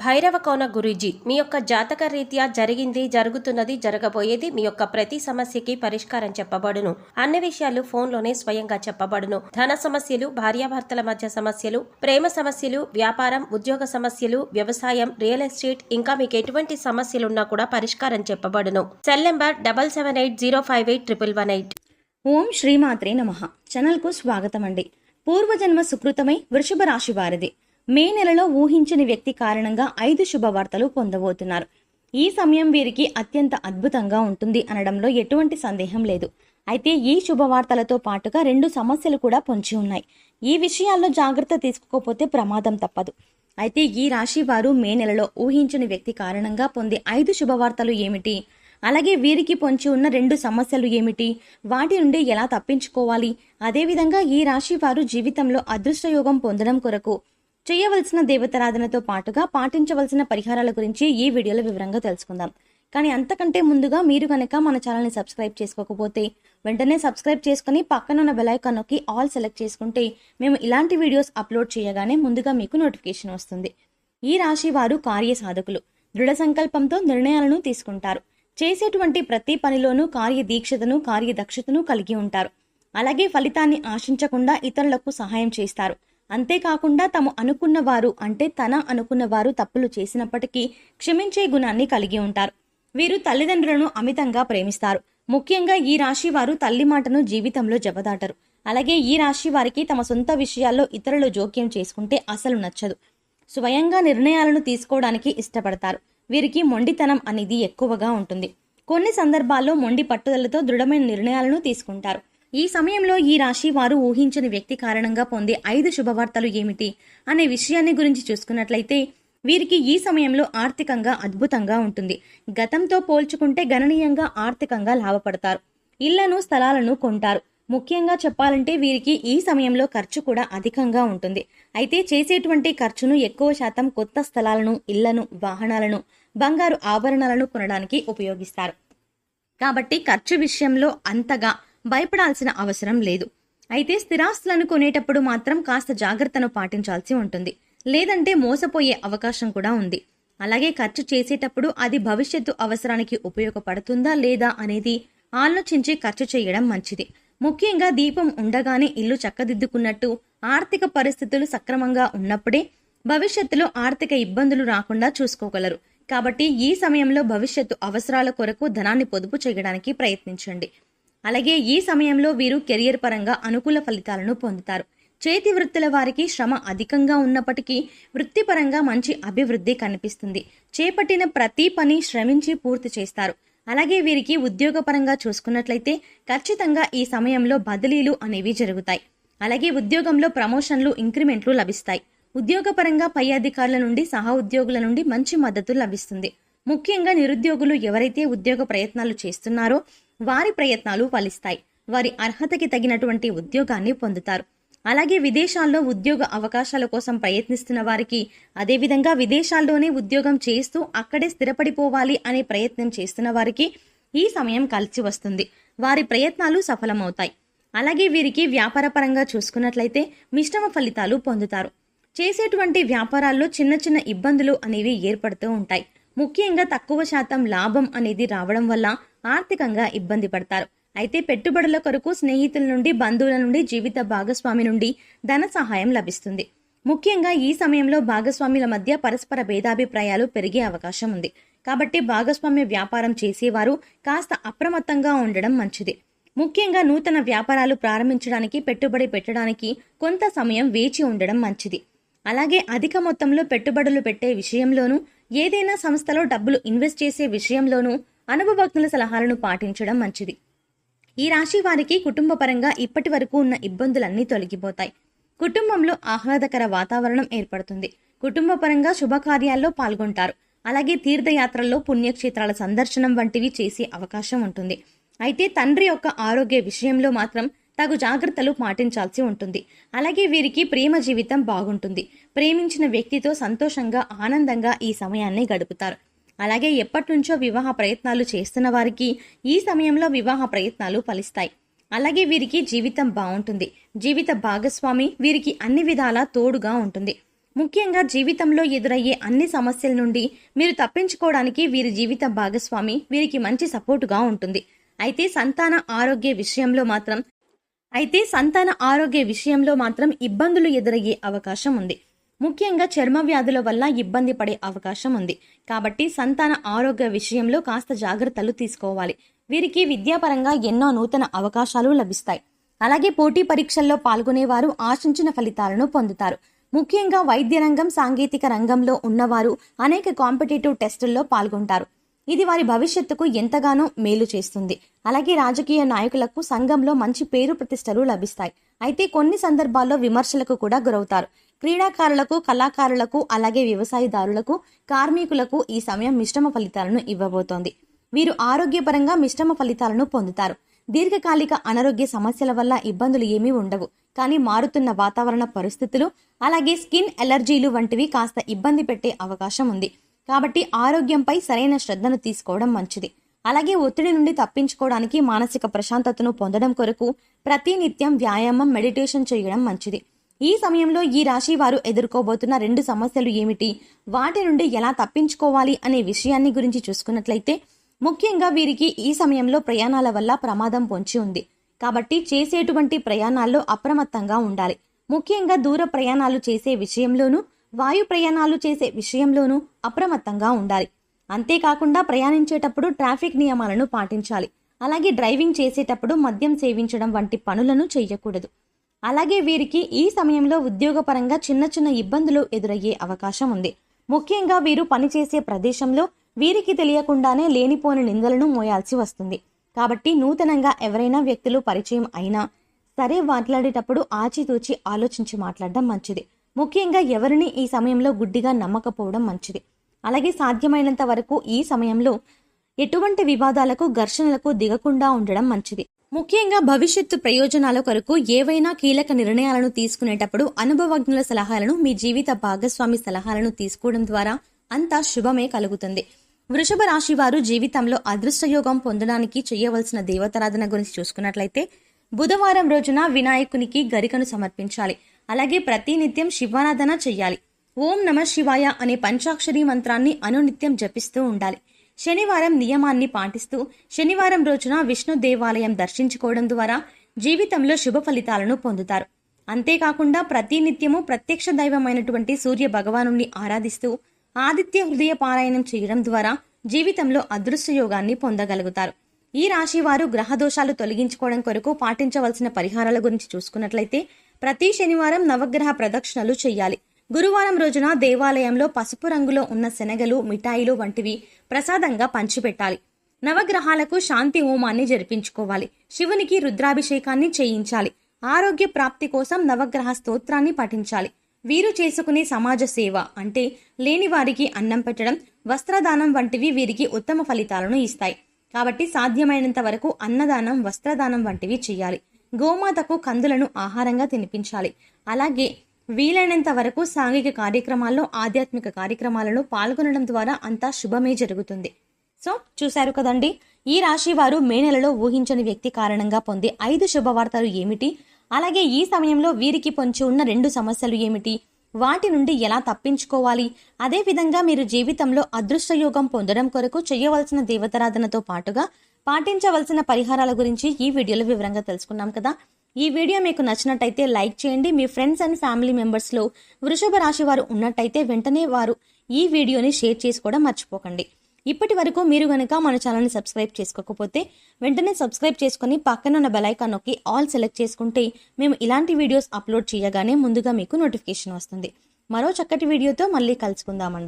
భైరవ కోన గురూజీ మీ యొక్క జాతక రీత్యా జరిగింది, జరుగుతున్నది, జరగబోయేది మీ యొక్క ప్రతి సమస్యకి పరిష్కారం చెప్పబడును. అన్ని విషయాలు ఫోన్లోనే స్వయంగా చెప్పబడును. ధన సమస్యలు, భార్యాభర్తల మధ్య సమస్యలు, ప్రేమ సమస్యలు, వ్యాపారం, ఉద్యోగ సమస్యలు, వ్యవసాయం, రియల్ ఎస్టేట్, ఇంకా మీకు ఎటువంటి సమస్యలున్నా కూడా పరిష్కారం చెప్పబడును. Cell number 7780581118. ఓం శ్రీమాత్రే నమః. ఛానల్కు స్వాగతం అండి. పూర్వజన్మ సుకృతమై వృషభ రాశి వారిది. మే నెలలో ఊహించని వ్యక్తి కారణంగా 5 శుభవార్తలు పొందబోతున్నారు. ఈ సమయం వీరికి అత్యంత అద్భుతంగా ఉంటుంది అనడంలో ఎటువంటి సందేహం లేదు. అయితే ఈ శుభవార్తలతో పాటుగా 2 సమస్యలు కూడా పొంచి ఉన్నాయి. ఈ విషయాల్లో జాగ్రత్త తీసుకోకపోతే ప్రమాదం తప్పదు. అయితే ఈ రాశి వారు మే నెలలో ఊహించని వ్యక్తి కారణంగా పొందే 5 శుభవార్తలు ఏమిటి, అలాగే వీరికి పొంచి ఉన్న 2 సమస్యలు ఏమిటి, వాటి నుండి ఎలా తప్పించుకోవాలి, అదేవిధంగా ఈ రాశి వారు జీవితంలో అదృష్టయోగం పొందడం కొరకు చేయవలసిన దేవతారాధనతో పాటుగా పాటించవలసిన పరిహారాల గురించి ఈ వీడియోలో వివరంగా తెలుసుకుందాం. కానీ అంతకంటే ముందుగా మీరు కనుక మన ఛానల్ని సబ్స్క్రైబ్ చేసుకోకపోతే వెంటనే సబ్స్క్రైబ్ చేసుకుని పక్కన ఉన్న బెల్ ఐకాన్ నొక్కి ఆల్ సెలెక్ట్ చేసుకుంటే మేము ఇలాంటి వీడియోస్ అప్లోడ్ చేయగానే ముందుగా మీకు నోటిఫికేషన్ వస్తుంది. ఈ రాశి వారు కార్యసాధకులు. దృఢ సంకల్పంతో నిర్ణయాలను తీసుకుంటారు. చేసేటువంటి ప్రతి పనిలోనూ కార్యదీక్షతను, కార్యదక్షతను కలిగి ఉంటారు. అలాగే ఫలితాన్ని ఆశించకుండా ఇతరులకు సహాయం చేస్తారు. అంతేకాకుండా తమ అనుకున్న వారు తప్పులు చేసినప్పటికీ క్షమించే గుణాన్ని కలిగి ఉంటారు. వీరు తల్లిదండ్రులను అమితంగా ప్రేమిస్తారు. ముఖ్యంగా ఈ రాశి వారు తల్లి మాటను జీవితంలో జబదాటరు. అలాగే ఈ రాశి వారికి తమ సొంత విషయాల్లో ఇతరులు జోక్యం చేసుకుంటే అసలు నచ్చదు. స్వయంగా నిర్ణయాలను తీసుకోవడానికి ఇష్టపడతారు. వీరికి మొండితనం అనేది ఎక్కువగా ఉంటుంది. కొన్ని సందర్భాల్లో మొండి పట్టుదలతో దృఢమైన నిర్ణయాలను తీసుకుంటారు. ఈ సమయంలో ఈ రాశి వారు ఊహించని వ్యక్తి కారణంగా పొందే 5 శుభవార్తలు ఏమిటి అనే విషయాన్ని గురించి చూసుకున్నట్లయితే వీరికి ఈ సమయంలో ఆర్థికంగా అద్భుతంగా ఉంటుంది. గతంతో పోల్చుకుంటే గణనీయంగా ఆర్థికంగా లాభపడతారు. ఇళ్లను, స్థలాలను కొంటారు. ముఖ్యంగా చెప్పాలంటే వీరికి ఈ సమయంలో ఖర్చు కూడా అధికంగా ఉంటుంది. అయితే చేసేటువంటి ఖర్చును ఎక్కువ శాతం కొత్త స్థలాలను, ఇళ్లను, వాహనాలను, బంగారు ఆభరణాలను కొనడానికి ఉపయోగిస్తారు. కాబట్టి ఖర్చు విషయంలో అంతగా భయపడాల్సిన అవసరం లేదు. అయితే స్థిరాస్తులను కొనేటప్పుడు మాత్రం కాస్త జాగ్రత్తను పాటించాల్సి ఉంటుంది. లేదంటే మోసపోయే అవకాశం కూడా ఉంది. అలాగే ఖర్చు చేసేటప్పుడు అది భవిష్యత్తు అవసరానికి ఉపయోగపడుతుందా లేదా అనేది ఆలోచించి ఖర్చు చేయడం మంచిది. ముఖ్యంగా దీపం ఉండగానే ఇల్లు చక్కదిద్దుకున్నట్టు ఆర్థిక పరిస్థితులు సక్రమంగా ఉన్నప్పుడే భవిష్యత్తులో ఆర్థిక ఇబ్బందులు రాకుండా చూసుకోగలరు. కాబట్టి ఈ సమయంలో భవిష్యత్తు అవసరాల కొరకు ధనాన్ని పొదుపు చేయడానికి ప్రయత్నించండి. అలాగే ఈ సమయంలో వీరు కెరియర్ పరంగా అనుకూల ఫలితాలను పొందుతారు. చేతి వృత్తుల వారికి శ్రమ అధికంగా ఉన్నప్పటికీ వృత్తిపరంగా మంచి అభివృద్ధి కనిపిస్తుంది. చేపట్టిన ప్రతి పని శ్రమించి పూర్తి చేస్తారు. అలాగే వీరికి ఉద్యోగపరంగా చూసుకున్నట్లయితే ఖచ్చితంగా ఈ సమయంలో బదిలీలు అనేవి జరుగుతాయి. అలాగే ఉద్యోగంలో ప్రమోషన్లు, ఇంక్రిమెంట్లు లభిస్తాయి. ఉద్యోగపరంగా పై అధికారుల నుండి, సహా ఉద్యోగుల నుండి మంచి మద్దతు లభిస్తుంది. ముఖ్యంగా నిరుద్యోగులు ఎవరైతే ఉద్యోగ ప్రయత్నాలు చేస్తున్నారో వారి ప్రయత్నాలు ఫలిస్తాయి. వారి అర్హతకి తగినటువంటి ఉద్యోగాన్ని పొందుతారు. అలాగే విదేశాల్లో ఉద్యోగ అవకాశాల కోసం ప్రయత్నిస్తున్న వారికి, అదేవిధంగా విదేశాల్లోనే ఉద్యోగం చేస్తూ అక్కడే స్థిరపడిపోవాలి అనే ప్రయత్నం చేస్తున్న వారికి ఈ సమయం కలిసి వస్తుంది. వారి ప్రయత్నాలు సఫలమవుతాయి. అలాగే వీరికి వ్యాపారపరంగా చూసుకున్నట్లయితే మిశ్రమ ఫలితాలు పొందుతారు. చేసేటువంటి వ్యాపారాల్లో చిన్న చిన్న ఇబ్బందులు అనేవి ఏర్పడుతూ ఉంటాయి. ముఖ్యంగా తక్కువ శాతం లాభం అనేది రావడం వల్ల ఆర్థికంగా ఇబ్బంది పడతారు. అయితే పెట్టుబడుల కొరకు స్నేహితుల నుండి, బంధువుల నుండి, జీవిత భాగస్వామి నుండి ధన సహాయం లభిస్తుంది. ముఖ్యంగా ఈ సమయంలో భాగస్వాముల మధ్య పరస్పర భేదాభిప్రాయాలు పెరిగే అవకాశం ఉంది. కాబట్టి భాగస్వామ్య వ్యాపారం చేసేవారు కాస్త అప్రమత్తంగా ఉండడం మంచిది. ముఖ్యంగా నూతన వ్యాపారాలు ప్రారంభించడానికి, పెట్టుబడి పెట్టడానికి కొంత సమయం వేచి ఉండడం మంచిది. అలాగే అధిక మొత్తంలో పెట్టుబడులు పెట్టే విషయంలోనూ, ఏదైనా సంస్థలో డబ్బులు ఇన్వెస్ట్ చేసే విషయంలోనూ అనుభవజ్ఞుల సలహాలను పాటించడం మంచిది. ఈ రాశి వారికి కుటుంబ పరంగా ఇప్పటి వరకు ఉన్న ఇబ్బందులన్నీ తొలగిపోతాయి. కుటుంబంలో ఆహ్లాదకర వాతావరణం ఏర్పడుతుంది. కుటుంబ పరంగా శుభకార్యాల్లో పాల్గొంటారు. అలాగే తీర్థయాత్రల్లో, పుణ్యక్షేత్రాల సందర్శనం వంటివి చేసే అవకాశం ఉంటుంది. అయితే తండ్రి యొక్క ఆరోగ్య విషయంలో మాత్రం తగు జాగ్రత్తలు పాటించాల్సి ఉంటుంది. అలాగే వీరికి ప్రేమ జీవితం బాగుంటుంది. ప్రేమించిన వ్యక్తితో సంతోషంగా, ఆనందంగా ఈ సమయాన్ని గడుపుతారు. అలాగే ఎప్పటి నుంచో వివాహ ప్రయత్నాలు చేస్తున్న వారికి ఈ సమయంలో వివాహ ప్రయత్నాలు ఫలిస్తాయి. అలాగే వీరికి జీవితం బాగుంటుంది. జీవిత భాగస్వామి వీరికి అన్ని విధాలా తోడుగా ఉంటుంది. ముఖ్యంగా జీవితంలో ఎదురయ్యే అన్ని సమస్యల నుండి మీరు తప్పించుకోవడానికి వీరి జీవిత భాగస్వామి వీరికి మంచి సపోర్టుగా ఉంటుంది. అయితే సంతాన ఆరోగ్య విషయంలో మాత్రం ఇబ్బందులు ఎదురయ్యే అవకాశం ఉంది. ముఖ్యంగా చర్మ వ్యాధుల వల్ల ఇబ్బంది పడే అవకాశం ఉంది. కాబట్టి సంతాన ఆరోగ్య విషయంలో కాస్త జాగ్రత్తలు తీసుకోవాలి. వీరికి విద్యాపరంగా ఎన్నో నూతన అవకాశాలు లభిస్తాయి. అలాగే పోటీ పరీక్షల్లో పాల్గొనేవారు ఆశించిన ఫలితాలను పొందుతారు. ముఖ్యంగా వైద్య రంగం, సాంకేతిక రంగంలో ఉన్నవారు అనేక కాంపిటేటివ్ టెస్టుల్లో పాల్గొంటారు. ఇది వారి భవిష్యత్తుకు ఎంతగానో మేలు చేస్తుంది. అలాగే రాజకీయ నాయకులకు సంఘంలో మంచి పేరు ప్రతిష్టలు లభిస్తాయి. అయితే కొన్ని సందర్భాల్లో విమర్శలకు కూడా గురవుతారు. క్రీడాకారులకు, కళాకారులకు, అలాగే వ్యవసాయదారులకు, కార్మికులకు ఈ సమయం మిశ్రమ ఫలితాలను ఇవ్వబోతోంది. వీరు ఆరోగ్యపరంగా మిశ్రమ ఫలితాలను పొందుతారు. దీర్ఘకాలిక అనారోగ్య సమస్యల వల్ల ఇబ్బందులు ఏమీ ఉండవు. కానీ మారుతున్న వాతావరణ పరిస్థితులు, అలాగే స్కిన్ ఎలర్జీలు వంటివి కాస్త ఇబ్బంది పెట్టే అవకాశం ఉంది. కాబట్టి ఆరోగ్యంపై సరైన శ్రద్ధను తీసుకోవడం మంచిది. అలాగే ఒత్తిడి నుండి తప్పించుకోవడానికి మానసిక ప్రశాంతతను పొందడం కొరకు ప్రతినిత్యం వ్యాయామం, మెడిటేషన్ చేయడం మంచిది. ఈ సమయంలో ఈ రాశి వారు ఎదుర్కోబోతున్న 2 సమస్యలు ఏమిటి, వాటి నుండి ఎలా తప్పించుకోవాలి అనే విషయాన్ని గురించి చూసుకున్నట్లయితే, ముఖ్యంగా వీరికి ఈ సమయంలో ప్రయాణాల వల్ల ప్రమాదం పొంచి ఉంది. కాబట్టి చేసేటువంటి ప్రయాణాల్లో అప్రమత్తంగా ఉండాలి. ముఖ్యంగా దూర ప్రయాణాలు చేసే విషయంలోనూ, వాయు ప్రయాణాలు చేసే విషయంలోనూ అప్రమత్తంగా ఉండాలి. అంతేకాకుండా ప్రయాణించేటప్పుడు ట్రాఫిక్ నియమాలను పాటించాలి. అలాగే డ్రైవింగ్ చేసేటప్పుడు మద్యం సేవించడం వంటి పనులను చేయకూడదు. అలాగే వీరికి ఈ సమయంలో ఉద్యోగపరంగా చిన్న చిన్న ఇబ్బందులు ఎదురయ్యే అవకాశం ఉంది. ముఖ్యంగా వీరు పనిచేసే ప్రదేశంలో వీరికి తెలియకుండానే లేనిపోని నిందలను మోయాల్సి వస్తుంది. కాబట్టి నూతనంగా ఎవరైనా వ్యక్తులు పరిచయం అయినా సరే మాట్లాడేటప్పుడు ఆచితూచి ఆలోచించి మాట్లాడడం మంచిది. ముఖ్యంగా ఎవరిని ఈ సమయంలో గుడ్డిగా నమ్మకపోవడం మంచిది. అలాగే సాధ్యమైనంత వరకు ఈ సమయంలో ఎటువంటి వివాదాలకు, ఘర్షణలకు దిగకుండా ఉండడం మంచిది. ముఖ్యంగా భవిష్యత్తు ప్రయోజనాల కొరకు ఏవైనా కీలక నిర్ణయాలను తీసుకునేటప్పుడు అనుభవజ్ఞుల సలహాలను, మీ జీవిత భాగస్వామి సలహాలను తీసుకోవడం ద్వారా అంతా శుభమే కలుగుతుంది. వృషభ రాశి వారు జీవితంలో అదృష్టయోగం పొందడానికి చేయవలసిన దేవతారాధన గురించి చూసుకున్నట్లయితే, బుధవారం రోజున వినాయకునికి గరికను సమర్పించాలి. అలాగే ప్రతినిత్యం శివారాధన చెయ్యాలి. ఓం నమ శివాయ అనే పంచాక్షరి మంత్రాన్ని అనునిత్యం జపిస్తూ ఉండాలి. శనివారం నియమాన్ని పాటిస్తూ శనివారం రోజున విష్ణు దేవాలయం దర్శించుకోవడం ద్వారా జీవితంలో శుభ ఫలితాలను పొందుతారు. అంతేకాకుండా ప్రతినిత్యము ప్రత్యక్ష దైవమైనటువంటి సూర్య భగవానుని ఆరాధిస్తూ ఆదిత్య హృదయ పారాయణం చేయడం ద్వారా జీవితంలో అదృష్టయోగాన్ని పొందగలుగుతారు. ఈ రాశి వారు గ్రహ దోషాలు తొలగించుకోవడం కొరకు పాటించవలసిన పరిహారాల గురించి చూసుకున్నట్లయితే, ప్రతి శనివారం నవగ్రహ ప్రదక్షిణలు చేయాలి. గురువారం రోజున దేవాలయంలో పసుపు రంగులో ఉన్న శనగలు, మిఠాయిలు వంటివి ప్రసాదంగా పంచిపెట్టాలి. నవగ్రహాలకు శాంతి హోమాన్ని జరిపించుకోవాలి. శివునికి రుద్రాభిషేకాన్ని చేయించాలి. ఆరోగ్య ప్రాప్తి కోసం నవగ్రహ స్తోత్రాన్ని పఠించాలి. వీరు చేసుకునే సమాజ సేవ అంటే లేని వారికి అన్నం పెట్టడం, వస్త్రదానం వంటివి వీరికి ఉత్తమ ఫలితాలను ఇస్తాయి. కాబట్టి సాధ్యమైనంత వరకు అన్నదానం, వస్త్రదానం వంటివి చేయాలి. గోమాతకు కందులను ఆహారంగా తినిపించాలి. అలాగే వీలైనంత వరకు సాంఘిక కార్యక్రమాల్లో, ఆధ్యాత్మిక కార్యక్రమాలను పాల్గొనడం ద్వారా అంతా శుభమే జరుగుతుంది. సో చూశారు కదండి, ఈ రాశి వారు మే నెలలో ఊహించని వ్యక్తి కారణంగా పొందే 5 శుభవార్తలు ఏమిటి, అలాగే ఈ సమయంలో వీరికి పొంచి ఉన్న 2 సమస్యలు ఏమిటి, వాటి నుండి ఎలా తప్పించుకోవాలి, అదేవిధంగా మీరు జీవితంలో అదృష్టయోగం పొందడం కొరకు చేయవలసిన దేవతారాధనతో పాటుగా పాటించవలసిన పరిహారాల గురించి ఈ వీడియోలో వివరంగా తెలుసుకున్నాం కదా. ఈ వీడియో మీకు నచ్చినట్టయితే లైక్ చేయండి. మీ ఫ్రెండ్స్ అండ్ ఫ్యామిలీ మెంబర్స్లో వృషభ రాశి వారు ఉన్నట్టయితే వెంటనే వారు ఈ వీడియోని షేర్ చేసుకోవడం మర్చిపోకండి. ఇప్పటి వరకు మీరు గనక మన ఛానల్ని సబ్స్క్రైబ్ చేసుకోకపోతే వెంటనే సబ్స్క్రైబ్ చేసుకుని పక్కన ఉన్న బెల్ ఐకాన్ నొక్కి ఆల్ సెలెక్ట్ చేసుకుంటే మేము ఇలాంటి వీడియోస్ అప్లోడ్ చేయగానే ముందుగా మీకు నోటిఫికేషన్ వస్తుంది. మరో చక్కటి వీడియోతో మళ్ళీ కలుసుకుందామండి.